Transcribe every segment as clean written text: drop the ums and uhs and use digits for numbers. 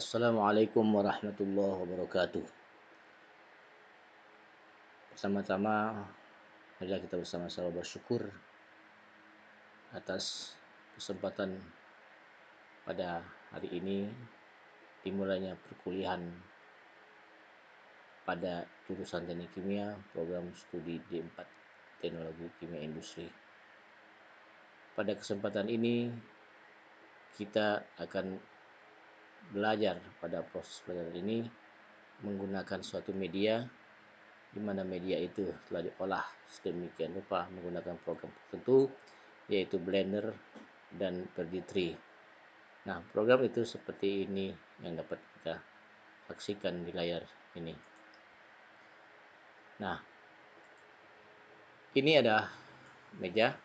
Assalamualaikum warahmatullahi wabarakatuh. Pertama-tama, marilah kita bersama-sama bersyukur atas kesempatan pada hari ini dimulainya perkuliahan pada jurusan Teknik Kimia program studi D4 Teknologi Kimia Industri. Pada kesempatan ini kita akan belajar pada proses belajar ini menggunakan suatu media di mana media itu telah diolah sedemikian rupa menggunakan program tertentu yaitu Blender dan Verdi3. Nah, program itu seperti ini yang dapat kita saksikan di layar ini. Nah, ini adalah meja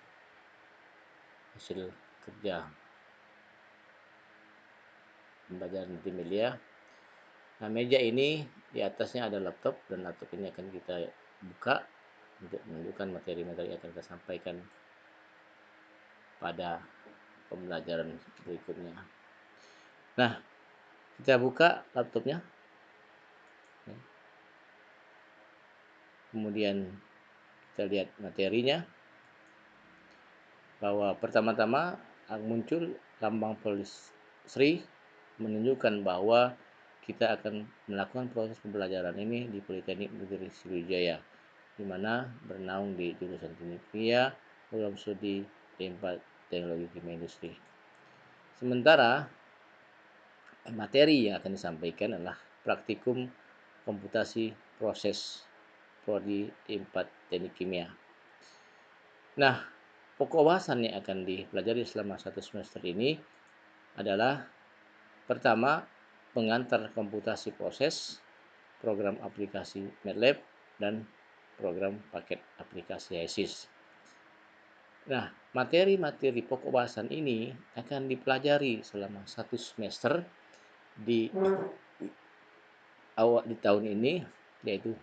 hasil kerja pembelajaran multimedia. Nah, meja ini di atasnya ada laptop dan laptop ini akan kita buka untuk menunjukkan materi-materi yang akan kita sampaikan pada pembelajaran berikutnya. Nah, kita buka laptopnya. Kemudian kita lihat materinya. Bahwa pertama-tama muncul lambang Polisri menunjukkan bahwa kita akan melakukan proses pembelajaran ini di Politeknik Negeri Sriwijaya, di mana bernaung di jurusan Teknik Kimia, program studi D4 Teknologi Kimia Industri. Sementara materi yang akan disampaikan adalah praktikum komputasi proses prodi D4 Teknik Kimia. Nah, pokok bahasan yang akan dipelajari selama satu semester ini adalah pertama, pengantar komputasi proses, program aplikasi MATLAB, dan program paket aplikasi ISIS. Nah, materi-materi pokok bahasan ini akan dipelajari selama satu semester di awal di tahun ini, yaitu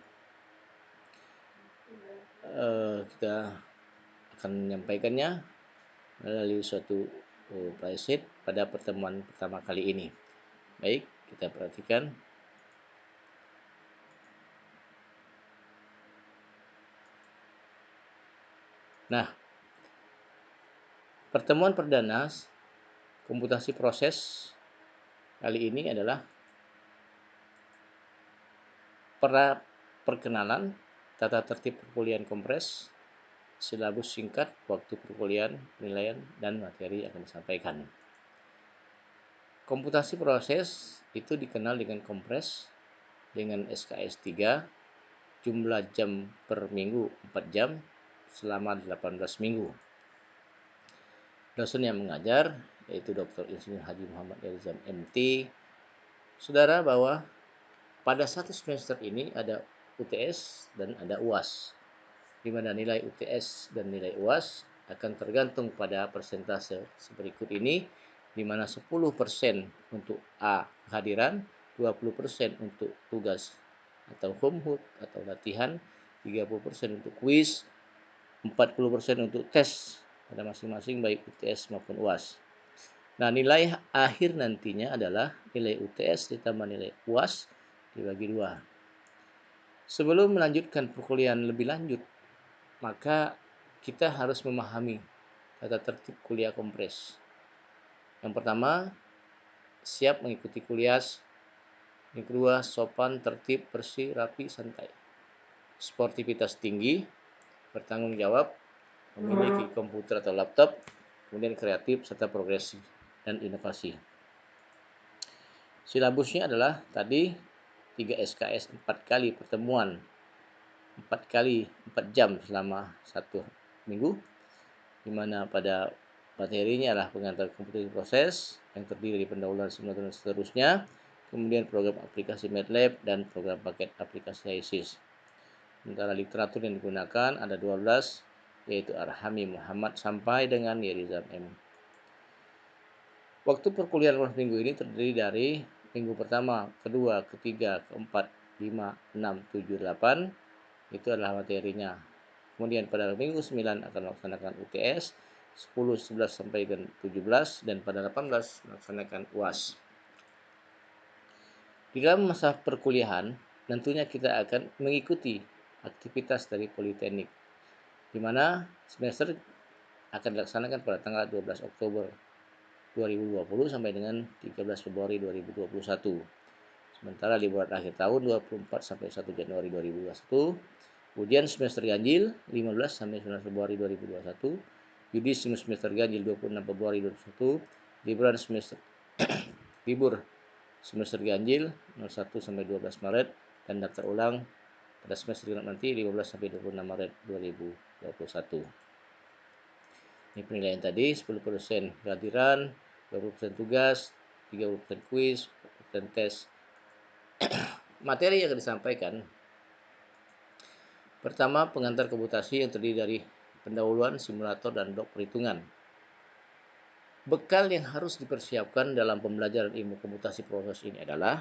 kita akan menyampaikannya melalui suatu preset pada pertemuan pertama kali ini. Baik, kita perhatikan. Nah, pertemuan perdana komputasi proses kali ini adalah perkenalan tata tertib perkuliahan kompres, silabus singkat, waktu perkuliahan, penilaian, dan materi yang akan disampaikan. Komputasi proses itu dikenal dengan kompres dengan SKS 3, jumlah jam per minggu 4 jam selama 18 minggu. Dosen yang mengajar yaitu Dr. Insinyur Haji Muhammad Elzam MT. Saudara, bahwa pada satu semester ini ada UTS dan ada UAS, di mana nilai UTS dan nilai UAS akan tergantung pada persentase berikut ini, di mana 10% untuk A kehadiran, 20% untuk tugas atau homework atau latihan, 30% untuk kuis, 40% untuk tes pada masing-masing baik UTS maupun UAS. Nah, nilai akhir nantinya adalah nilai UTS ditambah nilai UAS dibagi 2. Sebelum melanjutkan perkuliahan lebih lanjut, maka kita harus memahami tata tertib kuliah kompres. Yang pertama, siap mengikuti kuliah. Yang kedua, sopan, tertib, bersih, rapi, santai. Sportivitas tinggi, bertanggung jawab, memiliki komputer atau laptop, kemudian kreatif serta progresif dan inovasi. Silabusnya adalah tadi 3 SKS 4 kali pertemuan, 4 kali 4 jam selama 1 minggu, di mana pada materinya adalah pengantar komputasi proses yang terdiri dari pendahuluan simulator dan seterusnya, kemudian program aplikasi MATLAB dan program paket aplikasi ISIS. Sementara literatur yang digunakan ada 12, yaitu Arhami Muhammad sampai dengan Yerizam M. Waktu perkuliahan minggu ini terdiri dari minggu pertama, kedua, ketiga, keempat, 5, 6, 7, 8. Itu adalah materinya. Kemudian pada minggu 9 akan melaksanakan UTS, 10, 11 sampai dengan 17, dan pada 18 melaksanakan UAS. Di dalam masa perkuliahan, tentunya kita akan mengikuti aktivitas dari Politeknik, di mana semester akan dilaksanakan pada tanggal 12 Oktober 2020 sampai dengan 13 Februari 2021. Sementara liburan akhir tahun 24 sampai 1 Januari 2021, ujian semester ganjil 15 sampai 9 Februari 2021, judi semester ganjil 26 Februari 2021, liburan semester libur semester ganjil 01 sampai 12 Maret dan daftar ulang pada semester genap nanti 15 sampai 26 Maret 2021. Ini penilaian tadi 10% kehadiran, 20% tugas, 30% kuis, 40% tes. Materi yang akan disampaikan, pertama pengantar komputasi yang terdiri dari pendahuluan, simulator, dan blok perhitungan. Bekal yang harus dipersiapkan dalam pembelajaran ilmu komputasi proses ini adalah,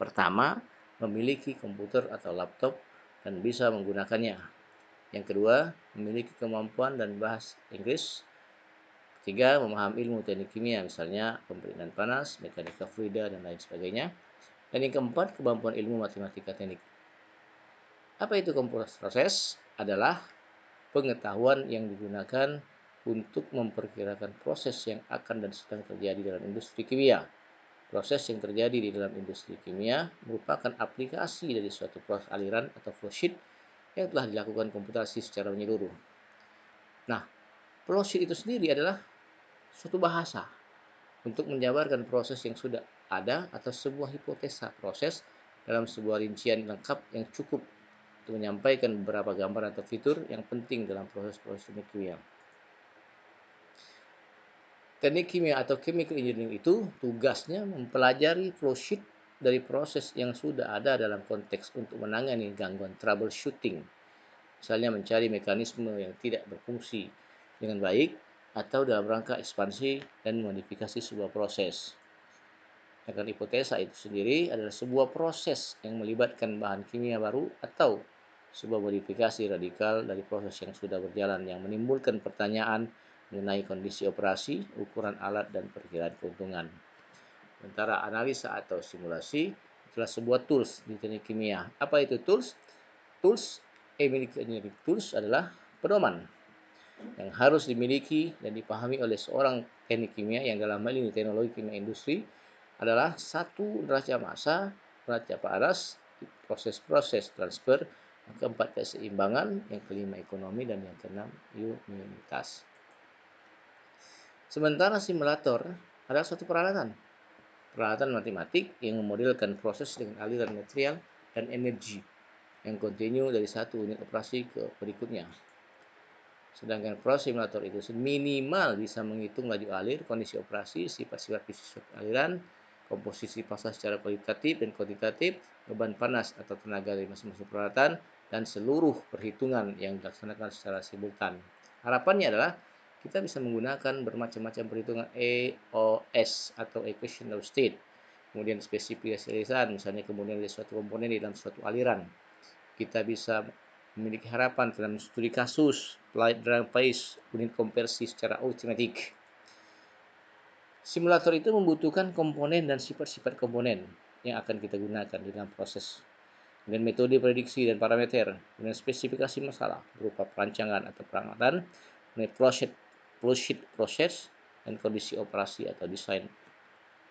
pertama, memiliki komputer atau laptop dan bisa menggunakannya. Yang kedua, memiliki kemampuan dan bahasa Inggris. Ketiga, memahami ilmu teknik kimia, misalnya pemberian panas, mekanika fluida, dan lain sebagainya. Dan yang keempat, kemampuan ilmu matematika teknik. Apa itu komputer proses? Adalah pengetahuan yang digunakan untuk memperkirakan proses yang akan dan sedang terjadi dalam industri kimia. Proses yang terjadi di dalam industri kimia merupakan aplikasi dari suatu proses aliran atau flowsheet yang telah dilakukan komputasi secara menyeluruh. Nah, flowsheet itu sendiri adalah suatu bahasa untuk menjabarkan proses yang sudah ada atau sebuah hipotesa proses dalam sebuah rincian lengkap yang cukup untuk menyampaikan beberapa gambar atau fitur yang penting dalam proses-proses kimia. Teknik kimia atau chemical engineering itu tugasnya mempelajari flowsheet dari proses yang sudah ada dalam konteks untuk menangani gangguan troubleshooting. Misalnya mencari mekanisme yang tidak berfungsi dengan baik atau dalam rangka ekspansi dan modifikasi sebuah proses. Sedangkan hipotesa itu sendiri adalah sebuah proses yang melibatkan bahan kimia baru atau sebuah modifikasi radikal dari proses yang sudah berjalan yang menimbulkan pertanyaan mengenai kondisi operasi, ukuran alat, dan perkiraan keuntungan. Sementara analisa atau simulasi adalah sebuah tools di teknik kimia. Apa itu tools? Tools engineering tools adalah pedoman yang harus dimiliki dan dipahami oleh seorang teknik kimia yang dalam hal ini teknologi kimia industri adalah satu, neraca massa, neraca panas, proses-proses transfer, yang keempat keseimbangan, yang kelima ekonomi, dan yang keenam unitas. Sementara simulator adalah suatu peralatan matematik yang memodelkan proses dengan aliran material dan energi yang kontinu dari satu unit operasi ke berikutnya. Sedangkan proses simulator itu minimal bisa menghitung laju alir, kondisi operasi, sifat-sifat fisik aliran, komposisi massa secara kualitatif dan kuantitatif, beban panas atau tenaga dari masing-masing peralatan, dan seluruh perhitungan yang dilaksanakan secara simultan. Harapannya adalah kita bisa menggunakan bermacam-macam perhitungan EOS atau Equation of State, kemudian spesifikasi aliran, misalnya kemudian dari suatu komponen di dalam suatu aliran. Kita bisa memiliki harapan dalam studi kasus, flight drive phase, unit konversi secara automatik. Simulator itu membutuhkan komponen dan sifat-sifat komponen yang akan kita gunakan di dalam proses, dengan metode prediksi dan parameter, dengan spesifikasi masalah berupa perancangan atau peramatan, dengan flowsheet proses, dan kondisi operasi atau desain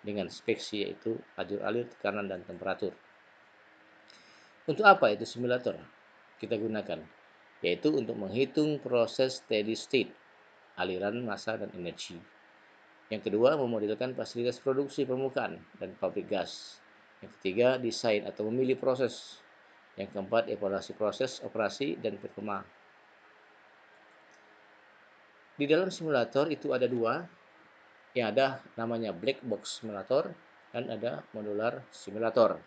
dengan speksi yaitu laju alir, tekanan, dan temperatur. Untuk apa itu simulator kita gunakan? Yaitu untuk menghitung proses steady state, aliran massa dan energi. Yang kedua, memodelkan fasilitas produksi permukaan dan pabrik gas. Yang ketiga, desain atau memilih proses. Yang keempat, evaluasi proses, operasi, dan performa. Di dalam simulator itu ada dua, yang ada namanya black box simulator dan ada modular simulator.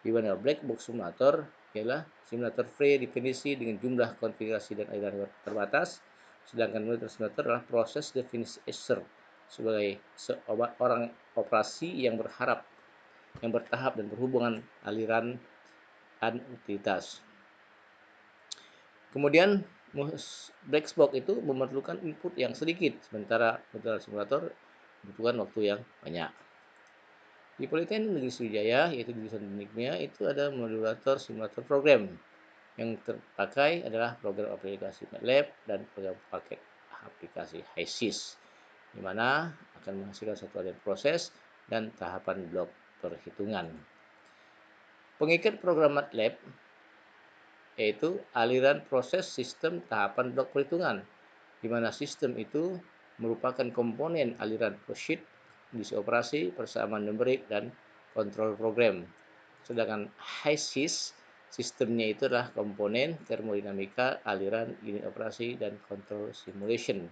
Di mana black box simulator ialah simulator free definisi dengan jumlah konfigurasi dan aliran terbatas, sedangkan modular simulator adalah proses definisi user sebagai orang operasi yang bertahap dan berhubungan aliran dan utilitas. Kemudian black box itu memerlukan input yang sedikit, sementara modular simulator membutuhkan waktu yang banyak. Di Politeknik Negeri Sriwijaya, yaitu jurusan Teknik Kimia, itu ada modulator simulator program. Yang terpakai adalah program aplikasi MATLAB dan program paket aplikasi HYSYS, di mana akan menghasilkan satu aliran proses dan tahapan blok perhitungan. Pengikat program MATLAB yaitu aliran proses sistem tahapan blok perhitungan, di mana sistem itu merupakan komponen aliran flowsheet, kondisi operasi, persamaan numerik, dan kontrol program. Sedangkan HYSYS sistemnya itu adalah komponen termodinamika, aliran, unit operasi, dan kontrol simulation.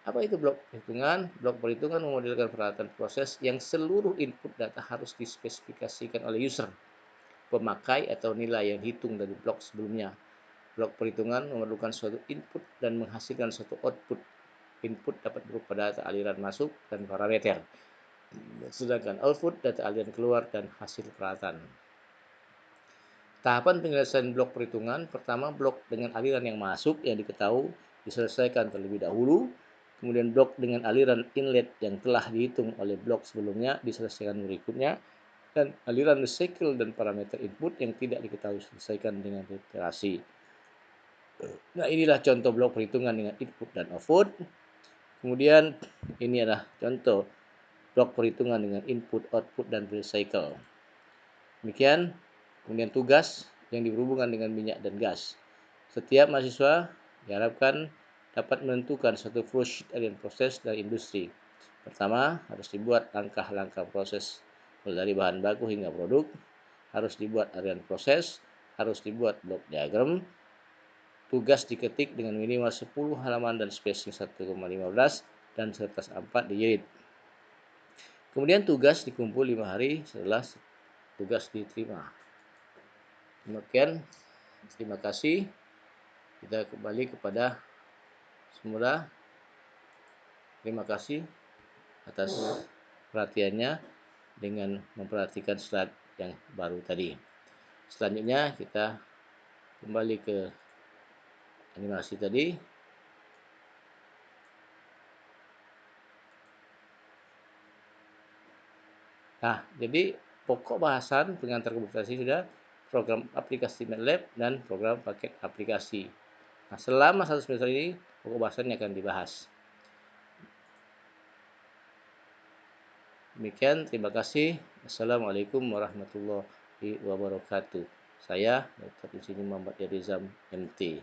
Apa itu blok perhitungan? Blok perhitungan memodelkan peralatan proses yang seluruh input data harus dispesifikasikan oleh user, pemakai, atau nilai yang dihitung dari blok sebelumnya. Blok perhitungan memerlukan suatu input dan menghasilkan suatu output. Input dapat berupa data aliran masuk dan parameter, sedangkan output data aliran keluar dan hasil peralatan. Tahapan penyelesaian blok perhitungan: pertama, blok dengan aliran yang masuk yang diketahui diselesaikan terlebih dahulu. Kemudian blok dengan aliran inlet yang telah dihitung oleh blok sebelumnya diselesaikan berikutnya. Dan aliran recycle dan parameter input yang tidak diketahui diselesaikan dengan iterasi. Nah, inilah contoh blok perhitungan dengan input dan output. Kemudian ini adalah contoh blok perhitungan dengan input, output, dan recycle. Demikian. Kemudian tugas yang berhubungan dengan minyak dan gas. Setiap mahasiswa diharapkan dapat menentukan suatu flowsheet aliran proses dari industri. Pertama, harus dibuat langkah-langkah proses dari bahan baku hingga produk. Harus dibuat aliran proses. Harus dibuat blok diagram. Tugas diketik dengan minimal 10 halaman dan spacing 1,15 dan kertas A4 dijilid. Kemudian tugas dikumpul 5 hari setelah tugas diterima. Demikian, terima kasih. Kita kembali kepada semula. Terima kasih atas perhatiannya dengan memperhatikan slide yang baru tadi. Selanjutnya kita kembali ke animasi tadi. Nah, jadi pokok bahasan pengantar komputasi sudah program aplikasi MATLAB dan program paket aplikasi. Nah, selama 1 semester ini pokok bahasannya akan dibahas. Demikian, terima kasih. Assalamualaikum warahmatullahi wabarakatuh. Saya Dr. Insinyur Muhammad Yarizam, MT.